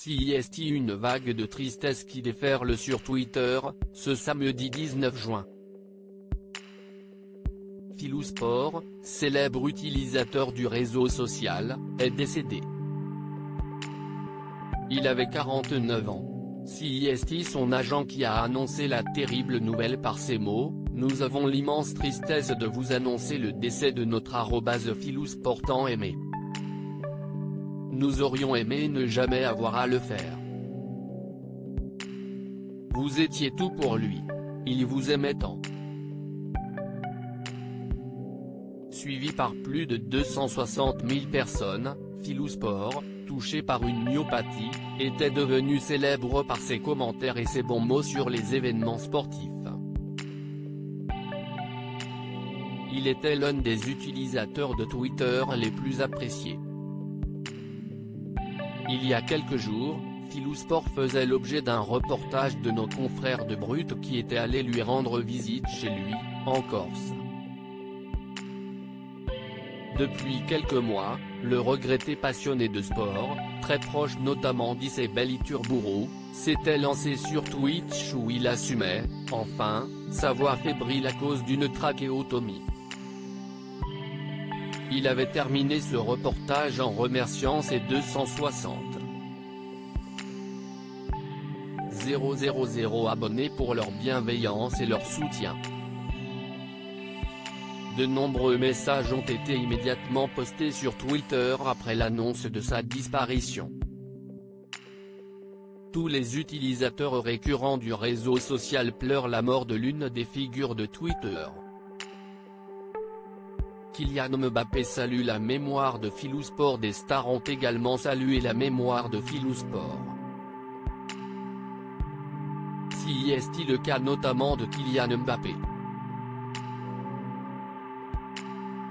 CIST. Une vague de tristesse qui déferle sur Twitter, ce samedi 19 juin. Philou Sport, célèbre utilisateur du réseau social, est décédé. Il avait 49 ans. CIST, son agent, qui a annoncé la terrible nouvelle par ces mots: « Nous avons l'immense tristesse de vous annoncer le décès de notre @Philou Sport tant aimé. Nous aurions aimé ne jamais avoir à le faire. Vous étiez tout pour lui. Il vous aimait tant. » Suivi par plus de 260 000 personnes, Philou Sport, touché par une myopathie, était devenu célèbre par ses commentaires et ses bons mots sur les événements sportifs. Il était l'un des utilisateurs de Twitter les plus appréciés. Il y a quelques jours, Philou Sport faisait l'objet d'un reportage de nos confrères de Brut qui étaient allés lui rendre visite chez lui, en Corse. Depuis quelques mois, le regretté passionné de sport, très proche notamment d'Isabelle Iturburu, s'était lancé sur Twitch où il assumait, enfin, sa voix fébrile à cause d'une trachéotomie. Il avait terminé ce reportage en remerciant ses 260 000 abonnés pour leur bienveillance et leur soutien. De nombreux messages ont été immédiatement postés sur Twitter après l'annonce de sa disparition. Tous les utilisateurs récurrents du réseau social pleurent la mort de l'une des figures de Twitter. Kylian Mbappé salue la mémoire de Philou Sport. Des stars ont également salué la mémoire de Philou Sport. CIST, le cas notamment de Kylian Mbappé.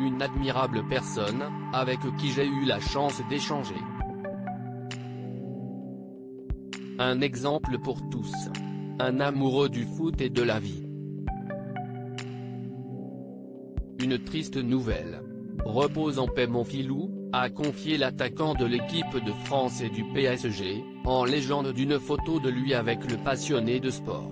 Une admirable personne, avec qui j'ai eu la chance d'échanger. Un exemple pour tous. Un amoureux du foot et de la vie. Une triste nouvelle. Repose en paix mon Philou, a confié l'attaquant de l'équipe de France et du PSG, en légende d'une photo de lui avec le passionné de sport.